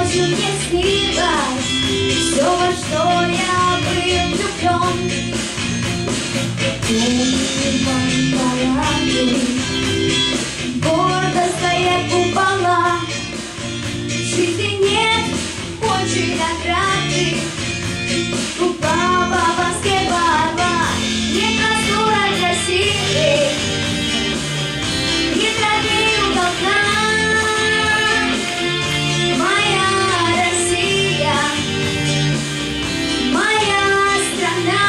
ночью мне снилось все, во что я был влюблен. Темные палаты, гордо стоят купола. В жизни нет больше награды. Упала баскетбола. Нет раздора красивых, нет травы уголка. Моя Россия, моя страна,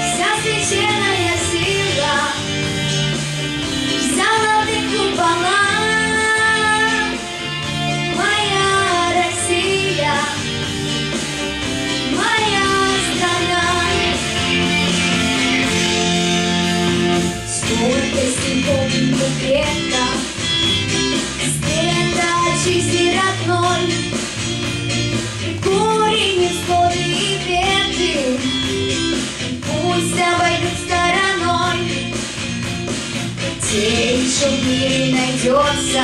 вся священная сила в золотых куполах. Моя Россия, моя страна. Сколько стихов и предков, света чисти родной, и корень, и всходы, и ветви пусть обойдут стороной. Где еще в мире найдется